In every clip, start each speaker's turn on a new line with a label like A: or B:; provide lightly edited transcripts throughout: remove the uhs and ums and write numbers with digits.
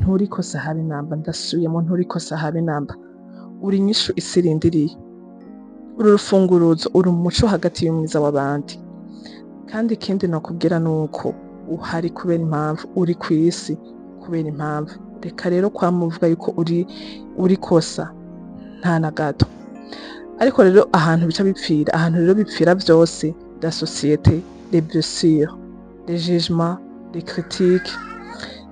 A: nturikosa habe namba, ndasubiyemo nturikosa habe namba. Urinyishu isi irindiriye. Uru rufunguruzo uri umuco hagati y'umwiza w'abandi. Kandi ikindi nokubwira nuko uhari kubera impamvu, uri kwisi kubera impamvu. Reka rero kwamuvuga yuko uri kosa nta na gato. Ariko rero ahantu bica bipfira, ahantu rero bipfira byose, la société, les blessures, les jugements, les critiques,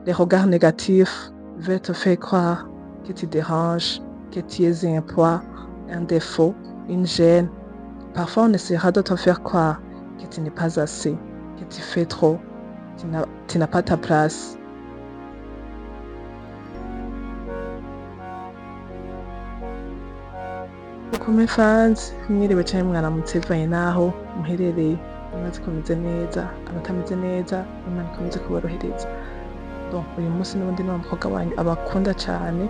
A: les regards négatifs veulent te faire croire que tu déranges, que tu es un poids, un défaut, une gêne. Parfois on essaiera de te faire croire que tu n'es pas assez, que tu fais trop, tu n'as pas ta place. Kume fans, mwiriwe cyane mwaramutse bivanye naho muherereye, mumaze kumeze neza, abatameze neza, Imana ikomeze kuborohereza. Donc uyu munsi n'ubundi n'umukobwa wanyu abakunda cyane,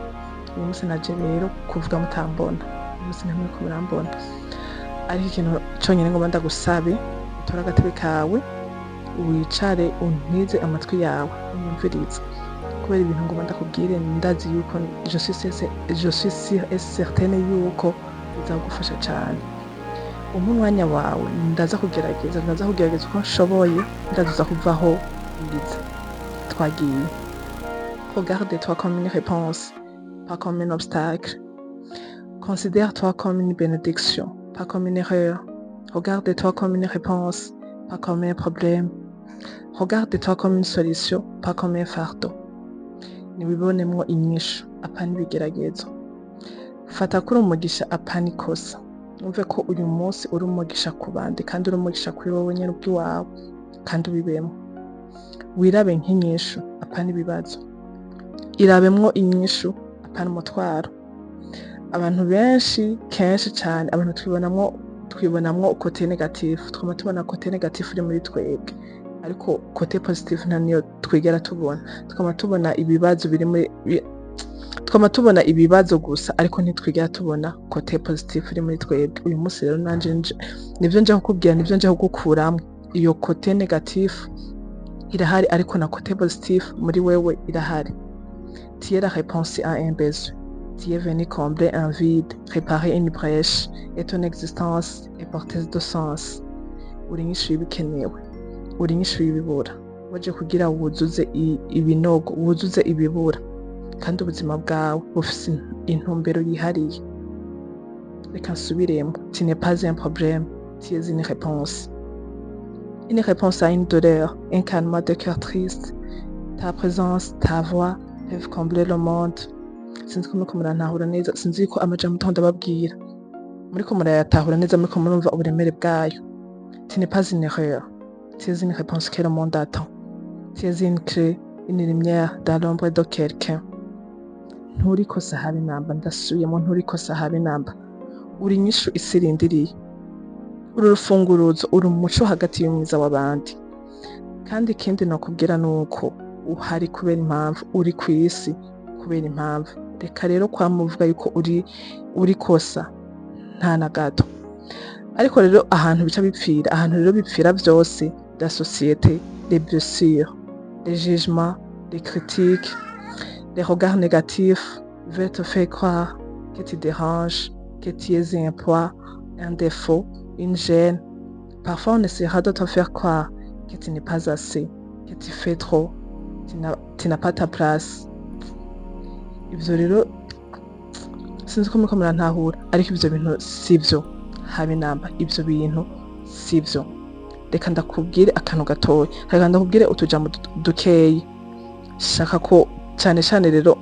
A: uyu munsi naje rero kuvuga mutambona, uyu munsi ntamwe ko murambona. Ariko ikintu cyonyine ngomba ndagusabe, utora agatebe kawe, wicare untize amatwi yawe, unyumvirize. Kubera ibintu ngomba ndakubwire ndazi yuko je suis sûre et certaine yuko bizagufasha cyane. Umwanya wawe ndaza kugerageza uko nshoboye, ndaza kuvaho ngize. Twagiye. Regarde-toi comme une réponse, pas comme un obstacle. Considère-toi comme une bénédiction, pas comme une erreur. Regarde-toi comme une réponse, pas comme un problème. Regarde-toi comme une solution, pas comme un fardeau. Niwibonemwo inyishu, apana ibigeragezo. Fata kuri umugisha apana ikosa. Umve ko uyu munsi uri umugisha ku bandi kandi uri umugisha kuri wowe nyine ubwiwawe kandi ubibemo. Wirabe nk'inyishu apana ibibazo. Irabemwo inyishu apana umutwaro. Abantu benshi kenshi cyane abantu twibonamwo kote negatif, twama tubona kote negatif iri muri twebwe, ariko kote positif niyo twigera tubona. Twama tubona ibibazo biri muri twama tubona ibibazo gusa, ariko ntitwigera tubona kote positif iri muri twebwe. Uyu munsi rero nanje nivyo nje kukubwira, nivyo nje kugukuramo. Iyo kote negatif irahari, ariko na kote positif muri wewe irahari. Tu es la réponse à un besoin. Tu es venu combler un vide, réparer une brèche, et ton existence est porteuse de sens. Urinyishu ibikenewe, urinyishu ibibura. Waje kugira wuzuze ibinogo, wuzuze ibibura. Kandi ubuzima bwawe bufise intumbero yihariye. Reka nsubiremo. Tu n'es pas un problème, tu es une réponse. Une réponse à une douleur, un calmement de cœur triste. Ta présence, ta voix peuvent combler le monde. Sinzi ko muriko murantahura neza, sinzi ko amajambo mtonda babwira muriko murayatahura neza, muriko murumva uburemere bwayo. Tu n'es pas une erreur, tu es une réponse que le monde attend. Tu es une clé, une lumière dans l'ombre de quelqu'un. Nturikosa habe namba, ndasubiyemo nturikosa habe namba. Urinyishu isi irindiriye. Uru rufunguruzo uri umuco hagati y'umwiza w'abandi. Kandi ikindi nokubwira nuko uhari kubera impamvu, uri kwisi kubera impamvu. Reka rero kwamuvuga yuko uri kosa nta na gato. Ariko rero ahantu bica bipfira, ahantu rero bipfira byose, la société, les blessures, les jugements, les critiques, les regards négatifs veulent te faire croire que tu déranges, que tu es un poids, un défaut, une gêne. Parfois on essaiera de te faire croire que tu n'es pas assez, que tu fais trop, tu n'as pas ta place. Ibyo rero sinzi ko muriko murantahura, ariko ibyo bintu sivyo habe namba, ibyo bintu sivyo. Reka ndakubwire akantu gatoya, reka ndakubwire utujambo dukeyi shaka ko cyane rero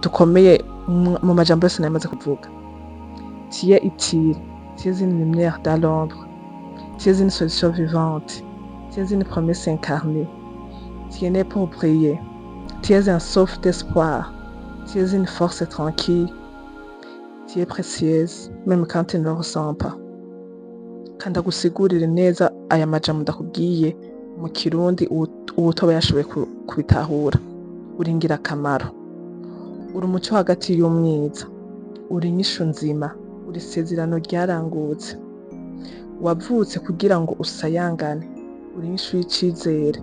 A: dukomeye mu majambo yose namaze kuvuga. Tu es utile, tu es une lumière dans l'ombre, tu es une solution vivante, tu es une promesse incarnée, tu es né pour briller, tu es un souffle d'espoir, tu es une force tranquille, tu es précieuse, même quand tu ne le ressens pas. Kandi agusigurire neza aya majambo ndakubwiye mu Kirundi uwutoba yashoboye kubitahura. Uri ingirakamaro, uri umuco hagati y'umwiza, uri inyishu nzima, uri isezerano ryarangutse. Wavutse kugira ngo usayangane, uri inyishu y'icizere,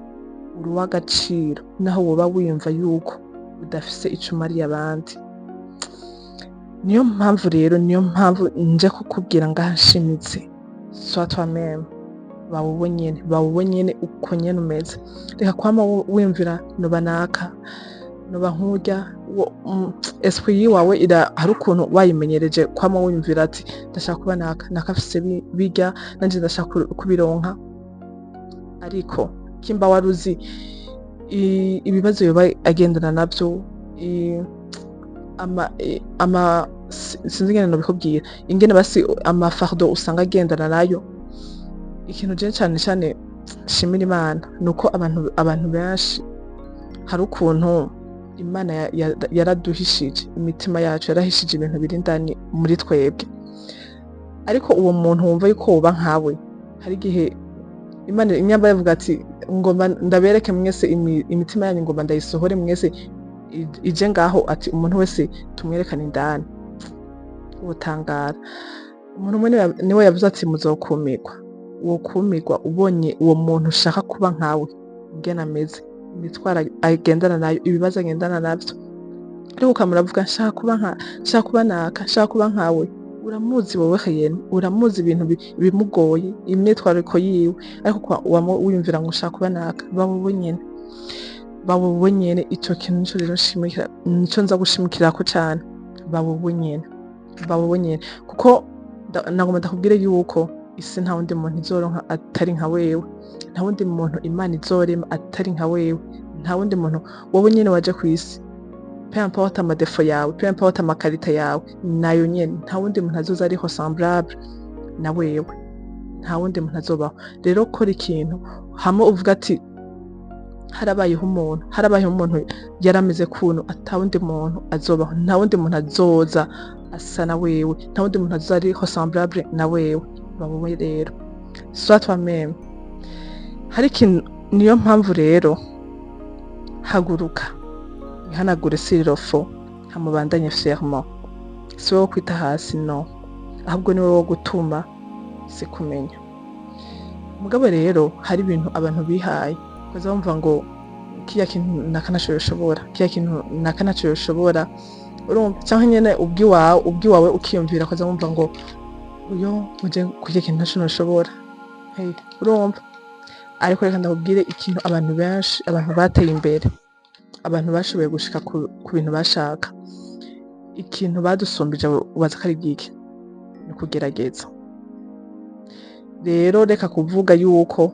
A: uri uw'agaciro naho woba wiyumva yuko udafise ico umariye abandi. Niyo mpamvu nje kukubwira ngaha nshimitse, sois toi-même, ba wowe nyene uko nyene umeze. Reka kwama wiyumvira noba naka, noba nkurya, esprit yiwawe hari ukuntu wayimenyereje kwama wiyumvira ati ndashaka kuba naka afise birya nanje ndashaka kubironka. Ariko kimba wari uzi ibibazo yoba agendana navyo, sinzi ingene nobikubwira, ingene basi amafardo usanga agendana nayo. Ikintu je cane shimira Imana nuko abantu benshi hari ukuntu Imana yaraduhishije, imitima yacu yarahishije ibintu biri indani muri twebwe. Ariko uwo muntu wumva yuko woba nkawe, hari igihe Imana inyamba yavuga ati ngomba ndabereke mwese imitima yanyu, ngomba ndayisohore mwese ije ngaho, ati umuntu wese tumwerekane indani. Ubutangara umuntu umwe niwe yavuze ati muzokumirwa. Wokumirwa ubonye uwo muntu ushaka kuba nkawe ingene ameze, imitwaro agendana nayo, ibibazo agendana navyo, ariko ukamuravuga nshaka kuba nkawe. Uramuzi wowe hene, uramuzi ibintu bimugoye, imyitwariko yiwe, ariko wiyumvira ngo ushaka kuba naka. Ba wowe nyene, ico kintu nico rero nshimikira, nico nza gushimikirako cane. Ba wowe nyene, kuko nagomba ndakubwire yuko isi nta wundi muntu izoronka atari nka wewe, nta wundi muntu Imana izorema atari nka wewe, nta wundi muntu. Wowe nyene waje kwisi, peu importe amadefo yawe, peu importe amakarita yawe, nayo nyene nta wundi muntu azoza ariho semblable na wewe, nta wundi muntu azobaho. Rero kora ikintu hamwe uvuga ati harabayeho umuntu yarameze kuntu, ata wundi muntu azobaho, nta wundi muntu azoza asa na wewe, nta wundi muntu azoza ariho semblable na wewe. Bawowe rero, sois toi-même. Hari ikintu, niyo mpamvu rero haguruka ihanagure s'il-le-faut, hamubandanye fièrement. Si wowe kwita hasi, no, ahubwo ni wowe wo gutuma si kumenya. Mugabo rero hari ibintu abantu bihaye, ukaza wumva ngo kiya kintu naka naco yoshobora, kiya kintu naka naco yoshobora, urumva? Canke nyene ubwiwawe ukiyumvira, ukaza wumva ngo uyo muje kurya ikintu naco noshobora, urumva? Ariko reka ndakubwire ikintu, abantu benshi, abantu bateye imbere, abantu bashoboye gushika ku bintu bashaka, ikintu badusumbije ubaza ko ari giki? Ni ukugerageza. Rero reka kuvuga yuko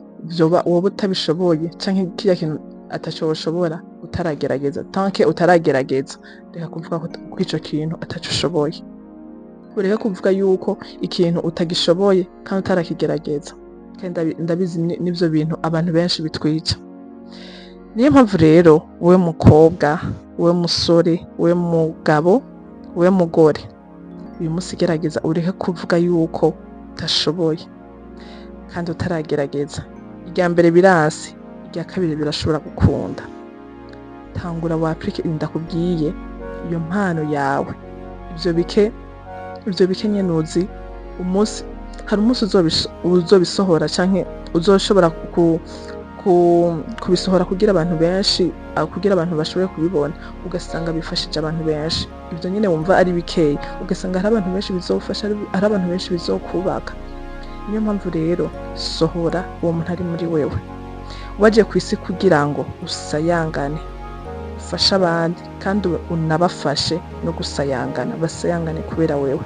A: wowe utabishoboye canke kiriya kintu atacoshobora utaragerageza. Tanke utaragerageza, reka kuvuga ko ico kintu ataco ushoboye. Ureke kuvuga yuko ikintu utagishoboye kandi utarakigerageza. Kandi ndabizi n'ivyo bintu abantu benshi bitwica. Niyo mpamvu rero wowe mukobwa, wowe musore, wowe mugabo, wowe mugore, uyu munsi gerageza ureke kuvuga yuko utashoboye kandi utaragerageza. Irya mbere biransi, irya kabiri birashobora gukunda. Tangura waplike ndakubwiye iyo mpano yawe, ivyo bike nyene uzi, hari umunsi uzobisohora canke uzoshobora kubisohora kugira abantu benshi, kugira abantu bashobore kubibona, ugasanga bifashije abantu benshi. Ivyo nyene wumva ari bikeyi, ugasanga hari abantu benshi bizofasha, hari abantu benshi bizokubaka. Niyo mpamvu rero sohora uwo muntu ari muri wewe. Waje kwisi kugira ngo usayangane, ufashe abandi kandi unabafashe no gusayangana, basayangane kubera wewe.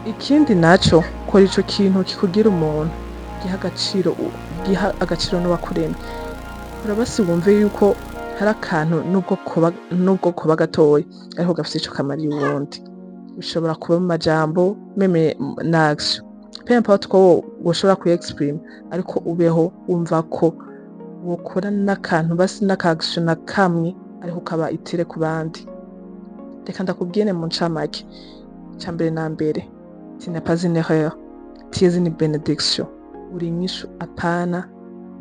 A: Ikindi naco, kora ico kintu kikugira umuntu, giha agaciro n'uwakuremye. Urabasi wumve yuko hari akantu nubwo kuba gatoya, ariko gafise ico kamariye uwundi. Bishobora kuba mu majambo, meme na action, peu importe ko woshobora kuexprime, ariko ubeho wumva ko wokora n'akantu basi n'aka-action na kamwe, ariko kaba itire ku bandi. Reka ndakubwire mu ncamake, icambere na mbere, tu n'es pas une erreur, tu es une bénédiction. Urinyishu, apana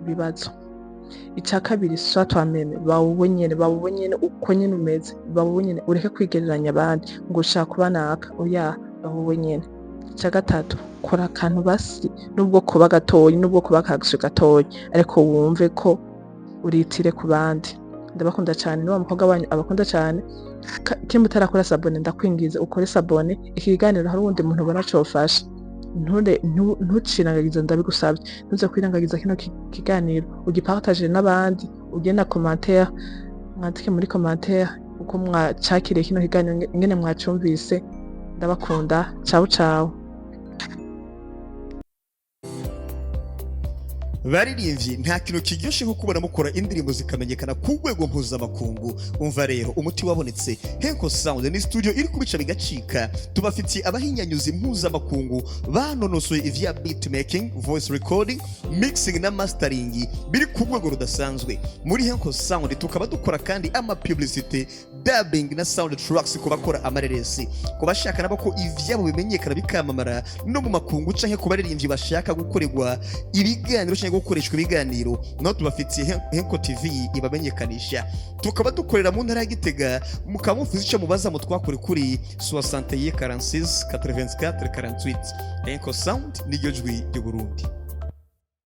A: ibibazo. Ica kabiri, sois toi-même, ba wowe nyene uko nyene umeze, ba wowe nyene, ureke kwigereranya abandi ngo ushaka kuba naka, oya, ba wowe nyene. Ica gatatu, kora akantu basi nubwo kuba gatoyi, nubwo kuba ka-action gatoyi, ariko wumve ko uritire ku bandi. ndabakunda cyane n'uwo mukobwa wanyu abakunda cyane kimwe utarakora sabone ndakwingiza ukore sabone ikiganiro hari uwundi muntu ubona cofasha ntucirangagiza ndabigusabye ntuze kwirangagiza kino kiganiro ugipartage n'abandi ugenda commentaire mwandike muri commentaire uko mwacakiriye kino kiganiro ingene mwacumvise ndabakunda ciao ciao
B: baririmbyi nta kintu kiryoshe nko kubona mukora indirimbo zikamenyekana ku rwego mpuzamakungu. Umva rero umuti wabonetse, Henko Sound ni studio iri kubica bigacika. Tubafitiye abahinyanyuzi mpuzamakungu banonosoye ivya beatmaking, voice recording, mixing na mastering biri ku rwego rudasanzwe. Muri Henko Sound tukaba dukora kandi ama publicity, dubbing na sound tracks ku bakora amareresi, ku bashaka nabo ko ivyabo bimenyekana bikamamara no mu makungu canke ku baririmbyi bashaka gukorerwa ibiganiro canke gukoreshwa ibiganiro. No tubafitiye Henko TV ibamenyekanisha. Tukaba dukorera mu ntara ya Gitega, mukaba mufuza ico mubaza mutwakore kuri 61 46 84 48. Henko Sound ni ryo jwi ry'u Burundi.